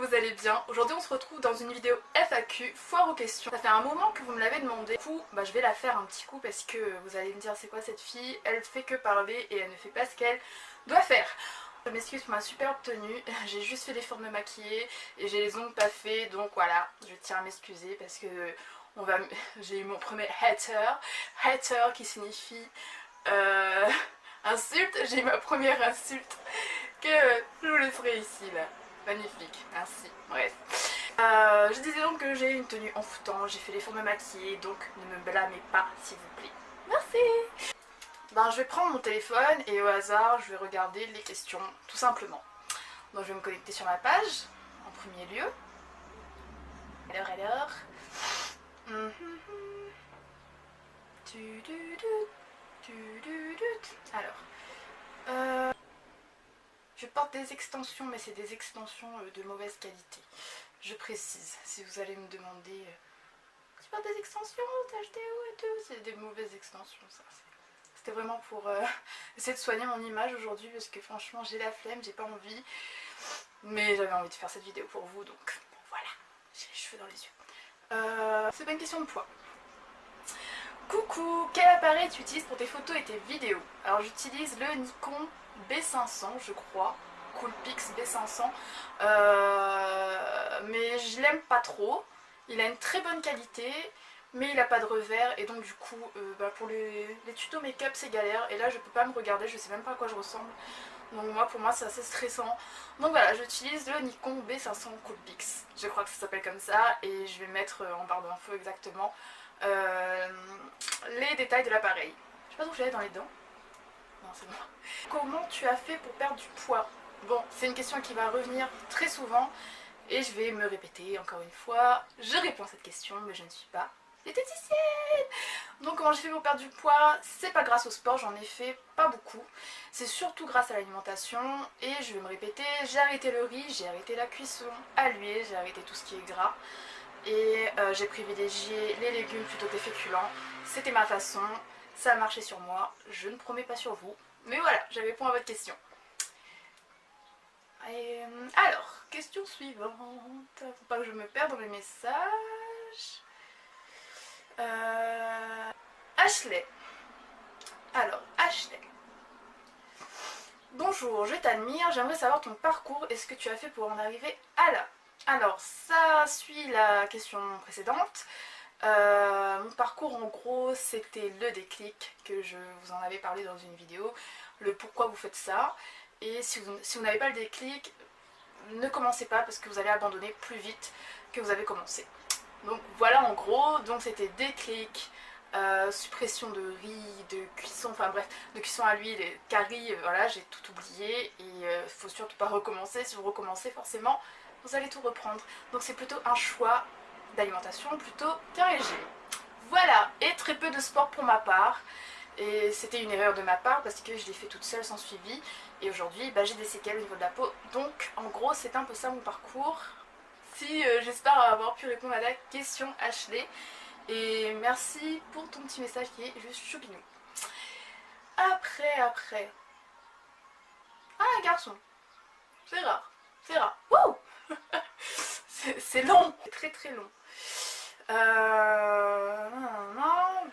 vous allez bien. Aujourd'hui on se retrouve dans une vidéo FAQ, foire aux questions. Ça fait un moment que vous me l'avez demandé, du coup je vais la faire un petit coup parce que vous allez me dire c'est quoi cette fille, elle fait que parler et elle ne fait pas ce qu'elle doit faire. Je m'excuse pour ma superbe tenue, j'ai juste fait l'effort de me maquiller et j'ai les ongles pas faits, donc voilà, je tiens à m'excuser parce que j'ai eu mon premier hater qui signifie insulte, j'ai eu ma première insulte que je vous laisserai ici là. Magnifique, merci. Bref. Je disais donc que j'ai une tenue envoûtante, j'ai fait l'effort de me maquiller, donc ne me blâmez pas s'il vous plaît. Merci. Je vais prendre mon téléphone et au hasard je vais regarder les questions tout simplement. Donc je vais me connecter sur ma page en premier lieu. Alors. Alors. Je porte des extensions, mais c'est des extensions de mauvaise qualité. Je précise, si vous allez me demander tu portes des extensions, t'as acheté où et tout, c'est des mauvaises extensions ça. C'était vraiment pour essayer de soigner mon image aujourd'hui parce que franchement j'ai la flemme, j'ai pas envie. Mais j'avais envie de faire cette vidéo pour vous, donc bon, voilà, j'ai les cheveux dans les yeux. C'est pas une question de poids. Coucou, quel appareil tu utilises pour tes photos et tes vidéos? Alors j'utilise le Nikon B500 je crois, Coolpix B500, mais je l'aime pas trop. Il a une très bonne qualité, mais il n'a pas de revers et donc du coup pour les tutos make-up c'est galère et là je peux pas me regarder, je sais même pas à quoi je ressemble. Donc pour moi c'est assez stressant. Donc voilà, j'utilise le Nikon B500 Coolpix, je crois que ça s'appelle comme ça et je vais mettre en barre d'infos exactement les détails de l'appareil. Je sais pas d'où j'allais dans les dents. Non, c'est bon. Comment tu as fait pour perdre du poids? Bon, c'est une question qui va revenir très souvent et je vais me répéter encore une fois. Je réponds à cette question, mais je ne suis pas diététicienne. Donc comment j'ai fait pour perdre du poids? C'est pas grâce au sport, j'en ai fait pas beaucoup. C'est surtout grâce à l'alimentation et je vais me répéter, j'ai arrêté le riz, j'ai arrêté la cuisson à l'huile, j'ai arrêté tout ce qui est gras. Et j'ai privilégié les légumes plutôt que les féculents. C'était ma façon, ça a marché sur moi, je ne promets pas sur vous. Mais voilà, je réponds à votre question. Et, alors, question suivante. Faut pas que je me perde dans mes messages. Ashley. Alors, Ashley. Bonjour, je t'admire, j'aimerais savoir ton parcours et ce que tu as fait pour en arriver à là. Alors, ça suit la question précédente. Mon parcours en gros c'était le déclic que je vous en avais parlé dans une vidéo, le pourquoi vous faites ça. Et si vous n'avez pas le déclic, ne commencez pas parce que vous allez abandonner plus vite que vous avez commencé. Donc voilà en gros, donc c'était déclic, suppression de riz, de cuisson, enfin bref, de cuisson à l'huile, curry, voilà j'ai tout oublié et il faut surtout pas recommencer. Si vous recommencez forcément vous allez tout reprendre. Donc c'est plutôt un choix d'alimentation plutôt qu'un régime. Voilà, et très peu de sport pour ma part. Et c'était une erreur de ma part parce que je l'ai fait toute seule sans suivi. Et aujourd'hui j'ai des séquelles au niveau de la peau. Donc en gros c'est un peu ça mon parcours. Si j'espère avoir pu répondre à la question Ashley. Et merci pour ton petit message qui est juste choupinou. Après. Ah un garçon. C'est rare. C'est rare. Wouh. C'est long, c'est très long. Non.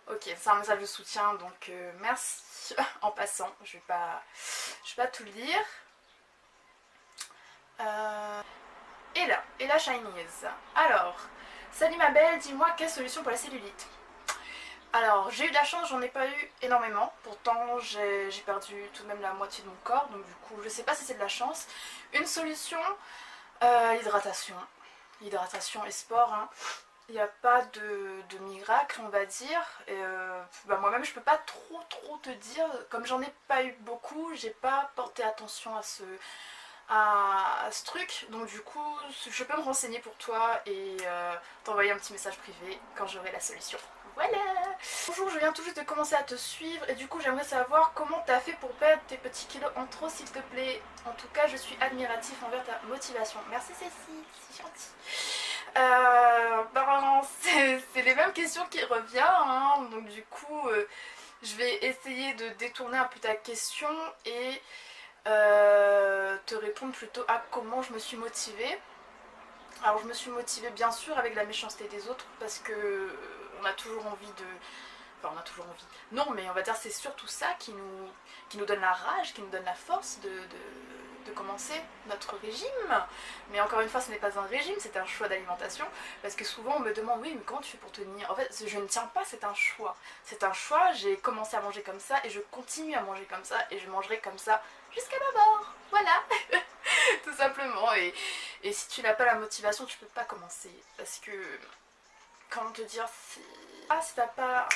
Ok, c'est un message de soutien, donc merci en passant. Je vais pas tout lire. Et la Chinese. Alors, salut ma belle, dis-moi quelle solution pour la cellulite? Alors j'ai eu de la chance, j'en ai pas eu énormément, pourtant j'ai perdu tout de même la moitié de mon corps, donc du coup je sais pas si c'est de la chance. Une solution, l'hydratation. Hydratation et sport, hein. Il n'y a pas de miracle on va dire. Moi-même je peux pas trop te dire, comme j'en ai pas eu beaucoup, j'ai pas porté attention à ce truc, donc du coup je peux me renseigner pour toi et t'envoyer un petit message privé quand j'aurai la solution. Voilà. Bonjour, je viens tout juste de commencer à te suivre et du coup j'aimerais savoir comment t'as fait pour perdre tes petits kilos en trop s'il te plaît. En tout cas je suis admiratif envers ta motivation. Merci Cécile, c'est gentil. C'est les mêmes questions qui reviennent, hein. Donc du coup Je vais essayer de détourner un peu ta question et te répondre plutôt à comment je me suis motivée. Alors je me suis motivée bien sûr avec la méchanceté des autres parce que on a toujours envie de... Enfin on a toujours envie. Non mais on va dire c'est surtout ça qui nous donne la rage, qui nous donne la force de commencer notre régime. Mais encore une fois ce n'est pas un régime, c'est un choix d'alimentation. Parce que souvent on me demande oui mais comment tu fais pour tenir. En fait je ne tiens pas, c'est un choix. C'est un choix, j'ai commencé à manger comme ça et je continue à manger comme ça et je mangerai comme ça jusqu'à ma mort. Voilà. Tout simplement. Et si tu n'as pas la motivation, tu peux pas commencer. Parce que, comment te dire, si... Ah, si t'as pas...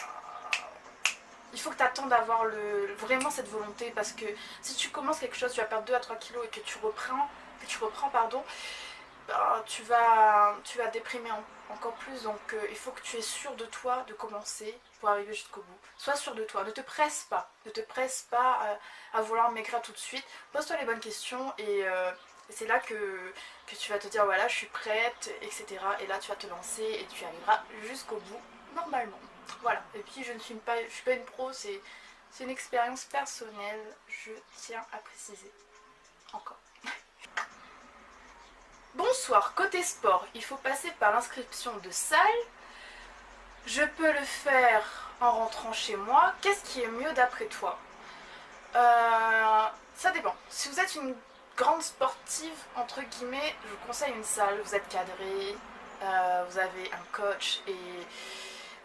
Il faut que tu attendes d'avoir vraiment cette volonté. Parce que si tu commences quelque chose, tu vas perdre 2 à 3 kilos et que tu reprends, pardon, bah, tu vas déprimer encore plus. Donc il faut que tu es sûr de toi de commencer pour arriver jusqu'au bout. Sois sûr de toi, ne te presse pas. Ne te presse pas à vouloir maigrir tout de suite. Pose-toi les bonnes questions et c'est là que tu vas te dire voilà je suis prête, etc. Et là tu vas te lancer et tu arriveras jusqu'au bout normalement. Voilà, et puis je suis pas une pro, c'est une expérience personnelle, je tiens à préciser encore. Bonsoir, côté sport, il faut passer par l'inscription de salle. Je peux le faire en rentrant chez moi. Qu'est-ce qui est mieux d'après toi? Ça dépend. Si vous êtes une grande sportive, entre guillemets, je vous conseille une salle. Vous êtes cadré, vous avez un coach et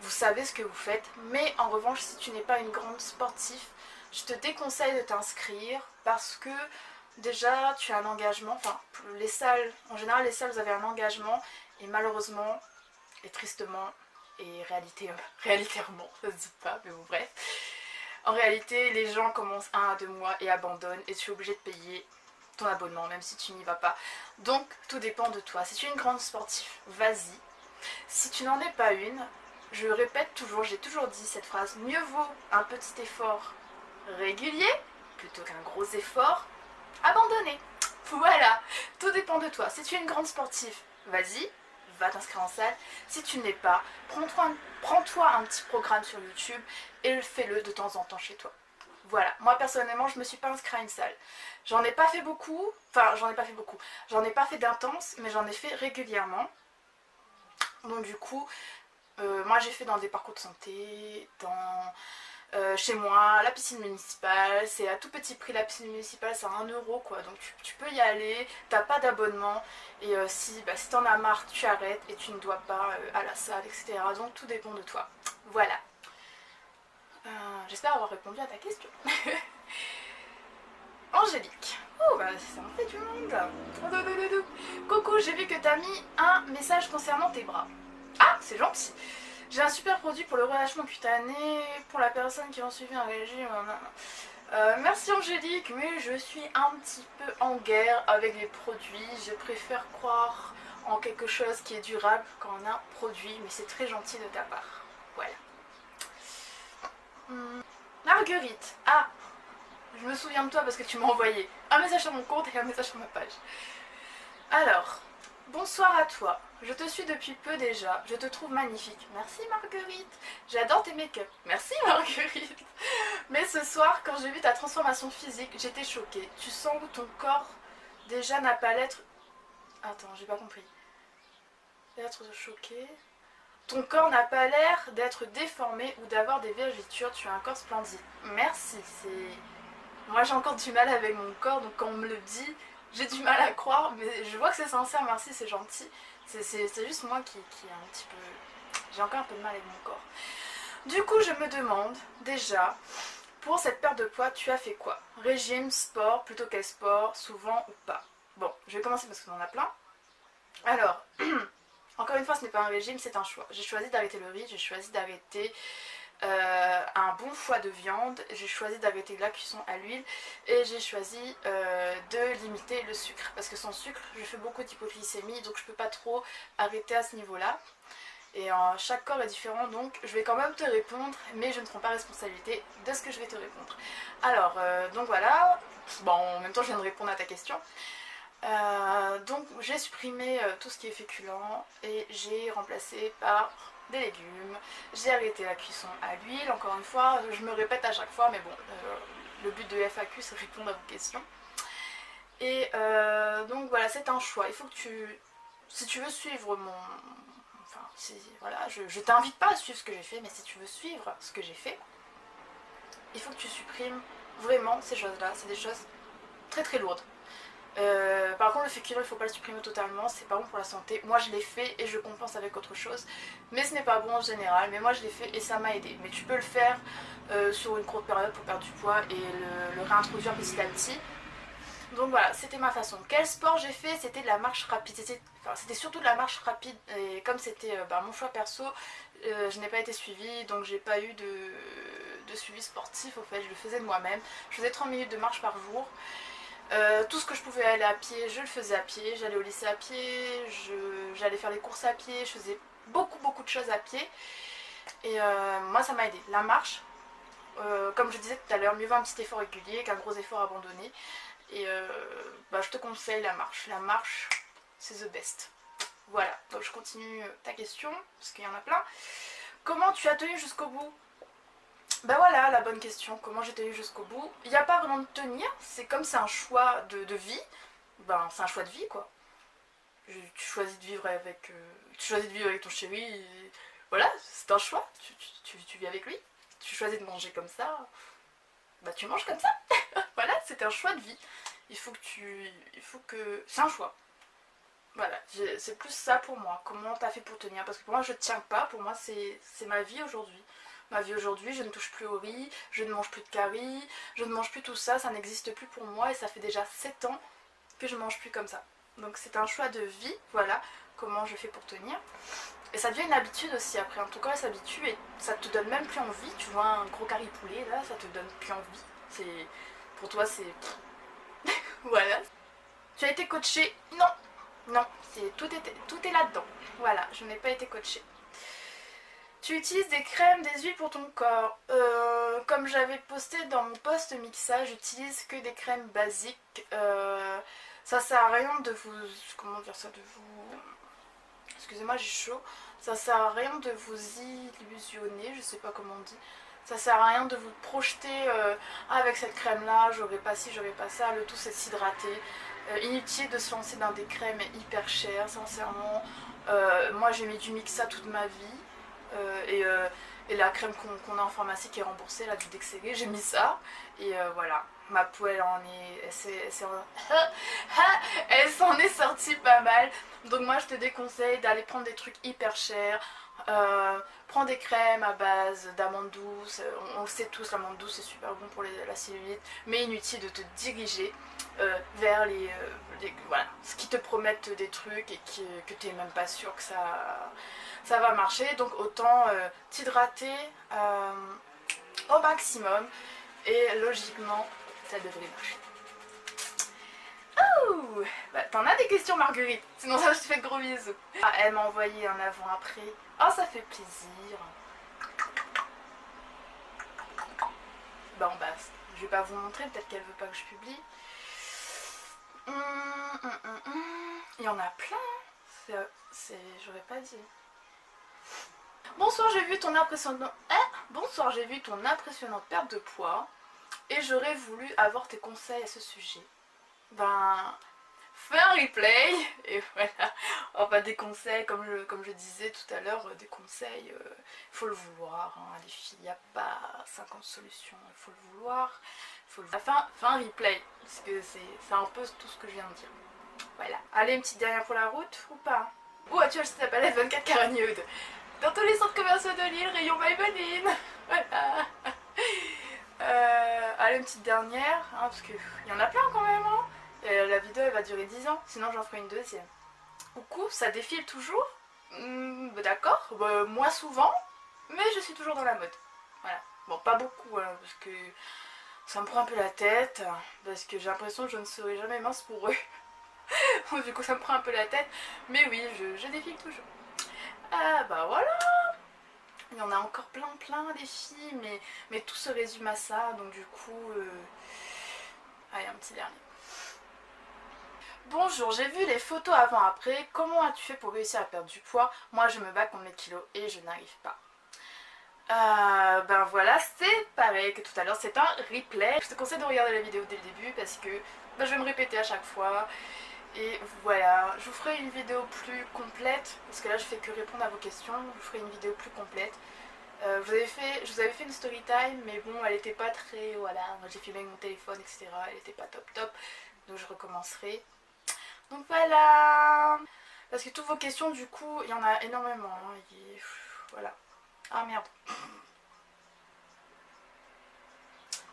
vous savez ce que vous faites. Mais en revanche, si tu n'es pas une grande sportive, je te déconseille de t'inscrire parce que déjà tu as un engagement. Enfin, les salles, en général, les salles, vous avez un engagement et malheureusement et tristement et réalitéralement, ça se dit pas, mais bon, bref. En réalité, les gens commencent 1 à 2 mois et abandonnent et tu es obligé de payer ton abonnement, même si tu n'y vas pas. Donc, tout dépend de toi. Si tu es une grande sportive, vas-y. Si tu n'en es pas une, je répète toujours, j'ai toujours dit cette phrase, mieux vaut un petit effort régulier plutôt qu'un gros effort abandonné. Voilà, tout dépend de toi. Si tu es une grande sportive, vas-y, va t'inscrire en salle. Si tu ne l'es pas, prends-toi un petit programme sur YouTube et fais-le de temps en temps chez toi. Voilà, moi personnellement je me suis pas inscrite à une salle. J'en ai pas fait beaucoup, j'en ai pas fait d'intense, mais j'en ai fait régulièrement. Donc du coup, moi j'ai fait dans des parcours de santé, chez moi, la piscine municipale, c'est à tout petit prix, la piscine municipale c'est à 1 euro quoi, donc tu peux y aller, t'as pas d'abonnement et si t'en as marre tu arrêtes et tu ne dois pas à la salle, etc. Donc tout dépend de toi. Voilà. J'espère avoir répondu à ta question. Angélique. Oh bah ça en fait du monde. Coucou, j'ai vu que t'as mis un message concernant tes bras. Ah, c'est gentil. J'ai un super produit pour le relâchement cutané, pour la personne qui a suivi un régime. Merci Angélique, mais je suis un petit peu en guerre avec les produits. Je préfère croire en quelque chose qui est durable qu'en un produit, mais c'est très gentil de ta part. Voilà. Marguerite. Ah, je me souviens de toi parce que tu m'as envoyé un message sur mon compte et un message sur ma page. Alors, bonsoir à toi. Je te suis depuis peu déjà. Je te trouve magnifique. Merci Marguerite. J'adore tes make-up. Merci Marguerite. Mais ce soir, quand j'ai vu ta transformation physique, j'étais choquée. Tu sens où ton corps déjà n'a pas l'être... Attends, j'ai pas compris. Être choquée. Ton corps n'a pas l'air d'être déformé ou d'avoir des vergetures. Tu as un corps splendide. Merci. Moi j'ai encore du mal avec mon corps, donc quand on me le dit, j'ai du mal à croire, mais je vois que c'est sincère, merci, c'est gentil. C'est juste moi qui est un petit peu... J'ai encore un peu de mal avec mon corps. Du coup, je me demande, déjà, pour cette perte de poids, tu as fait quoi? Régime, sport, plutôt quel sport, souvent ou pas? Bon, je vais commencer parce qu'on en a plein. Alors, encore une fois, ce n'est pas un régime, c'est un choix. J'ai choisi d'arrêter le riz, j'ai choisi d'arrêter... un bon foie de viande, j'ai choisi d'arrêter la cuisson à l'huile et j'ai choisi de limiter le sucre parce que sans sucre je fais beaucoup d'hypoglycémie donc je peux pas trop arrêter à ce niveau là et chaque corps est différent donc je vais quand même te répondre mais je ne prends pas responsabilité de ce que je vais te répondre. Alors donc voilà, bon en même temps je viens de répondre à ta question. Donc j'ai supprimé tout ce qui est féculent et j'ai remplacé par des légumes, j'ai arrêté la cuisson à l'huile, encore une fois, je me répète à chaque fois, mais bon, le but de FAQ c'est répondre à vos questions. Et donc voilà, c'est un choix, il faut que si tu veux suivre mon... Enfin, voilà, je t'invite pas à suivre ce que j'ai fait, mais si tu veux suivre ce que j'ai fait, il faut que tu supprimes vraiment ces choses-là, c'est des choses très très lourdes. Par contre le féculent il faut pas le supprimer totalement, c'est pas bon pour la santé. Moi je l'ai fait et je compense avec autre chose, mais ce n'est pas bon en général, mais moi je l'ai fait et ça m'a aidé. Mais tu peux le faire sur une courte période pour perdre du poids et le réintroduire petit à petit. Donc voilà, c'était ma façon. Quel sport j'ai fait? C'était de la marche rapide, c'était surtout de la marche rapide, et comme c'était mon choix perso, je n'ai pas été suivie, donc j'ai pas eu de suivi sportif. Au fait, je le faisais de moi-même, je faisais 30 minutes de marche par jour. Tout ce que je pouvais aller à pied, je le faisais à pied. J'allais au lycée à pied, j'allais faire les courses à pied, je faisais beaucoup de choses à pied. Et moi ça m'a aidé. La marche, comme je disais tout à l'heure, mieux vaut un petit effort régulier qu'un gros effort abandonné. Et je te conseille la marche. La marche, c'est the best. Voilà, donc je continue ta question, parce qu'il y en a plein. Comment tu as tenu jusqu'au bout? Ben voilà la bonne question, comment j'ai tenu jusqu'au bout. Il n'y a pas vraiment de tenir, c'est comme c'est un choix de vie, ben c'est un choix de vie quoi. Tu choisis de vivre avec, ton chéri, et voilà, c'est un choix, tu vis avec lui. Tu choisis de manger comme ça, bah tu manges comme ça. Voilà, c'est un choix de vie. Il faut que... C'est un choix. Voilà, c'est plus ça pour moi. Comment t'as fait pour tenir? Parce que pour moi, je tiens pas. Pour moi, c'est ma vie aujourd'hui. Ma vie aujourd'hui, je ne touche plus au riz, je ne mange plus de caries, je ne mange plus tout ça, ça n'existe plus pour moi et ça fait déjà 7 ans que je mange plus comme ça. Donc c'est un choix de vie, voilà, comment je fais pour tenir. Et ça devient une habitude aussi après, en tout cas, ça s'habitue et ça te donne même plus envie. Tu vois un gros curry poulet là, ça te donne plus envie. Pour toi, c'est... Voilà. Tu as été coachée? Non, non, tout est là-dedans. Voilà, je n'ai pas été coachée. Tu utilises des crèmes, des huiles pour ton corps. Comme j'avais posté dans mon post Mixa, j'utilise que des crèmes basiques. Ça sert à rien de vous... Comment dire ça? De vous... Excusez-moi, j'ai chaud. Ça sert à rien de vous illusionner, je sais pas comment on dit. Ça sert à rien de vous projeter avec cette crème là, j'aurais pas ci, j'aurais pas ça. Le tout c'est de s'hydrater. Inutile de se lancer dans des crèmes hyper chères, sincèrement. Moi j'ai mis du Mixa toute ma vie. Et la crème qu'on a en pharmacie qui est remboursée, là, du Dexéré, j'ai mis ça. Et voilà, ma peau elle s'en est sortie pas mal. Donc moi je te déconseille d'aller prendre des trucs hyper chers. Prends des crèmes à base d'amandes douces. On le sait tous, l'amande douce c'est super bon pour la cellulite. Mais inutile de te diriger vers voilà, ce qui te promettent des trucs et que tu n'es même pas sûr que ça va marcher. Donc autant t'hydrater au maximum et logiquement ça devrait marcher. Oh, bah, t'en as des questions Marguerite? Sinon ça je te fais de gros bisous. Ah, elle m'a envoyé un avant-après. Oh ça fait plaisir. Bon bah je vais pas vous montrer, peut-être qu'elle veut pas que je publie. Il y en a plein. J'aurais pas dit. Bonsoir, j'ai vu ton impressionnante perte de poids et j'aurais voulu avoir tes conseils à ce sujet. Ben, fais un replay et voilà. Enfin, des conseils, comme je disais tout à l'heure, des conseils, il faut le vouloir, hein, les filles, il n'y a pas 50 solutions, il faut le vouloir. Fais un replay, parce que c'est un peu tout ce que je viens de dire. Voilà. Allez, une petite dernière pour la route ou pas? Où as-tu acheté ta palette 24 Karat Nude? Dans tous les centres commerciaux de Lille, rayon Maybelline. Voilà. Allez, une petite dernière, hein, parce qu'il y en a plein quand même. Hein. La vidéo elle va durer 10 ans, sinon j'en ferai une deuxième. Coucou, ça défile toujours? D'accord, moins souvent, mais je suis toujours dans la mode. Voilà. Bon, pas beaucoup, hein, parce que ça me prend un peu la tête, parce que j'ai l'impression que je ne serai jamais mince pour eux. Du coup, ça me prend un peu la tête, mais oui, je défile toujours. Ah bah voilà. Il y en a encore plein des filles, mais tout se résume à ça, donc du coup... Allez, un petit dernier. Bonjour, j'ai vu les photos avant-après. Comment as-tu fait pour réussir à perdre du poids? Moi, je me bats contre mes kilos et je n'arrive pas. Ben voilà, c'est pareil que tout à l'heure, c'est un replay. Je te conseille de regarder la vidéo dès le début parce que ben, je vais me répéter à chaque fois. Et voilà, je vous ferai une vidéo plus complète parce que là je fais que répondre à vos questions. Je vous ferai une vidéo plus complète. Je vous avais fait une story time, mais bon, elle était pas très. Voilà, moi j'ai filmé avec mon téléphone, etc. Elle était pas top top. Donc je recommencerai. Donc voilà. Parce que toutes vos questions, du coup, il y en a énormément. Hein, voilà. Ah merde.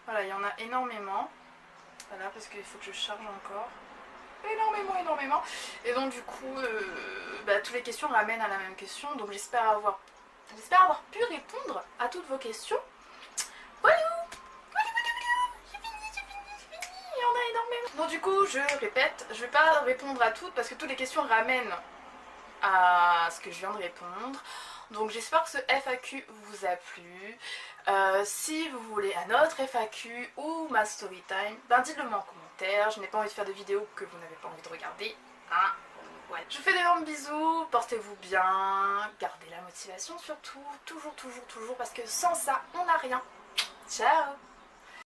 Voilà, il y en a énormément. Voilà, parce qu'il faut que je charge encore. Énormément. Et donc du coup, bah, toutes les questions ramènent à la même question. Donc j'espère avoir pu répondre à toutes vos questions. Voilà, j'ai fini. Il y en a énormément. Donc du coup, je répète, je vais pas répondre à toutes parce que toutes les questions ramènent à ce que je viens de répondre. Donc j'espère que ce FAQ vous a plu. Si vous voulez un autre FAQ ou ma story time, ben dites-le moi en commentaire. Je n'ai pas envie de faire de vidéos que vous n'avez pas envie de regarder. Hein, ouais. Je vous fais d'énormes bisous, portez-vous bien, gardez la motivation surtout, toujours, parce que sans ça, on n'a rien. Ciao.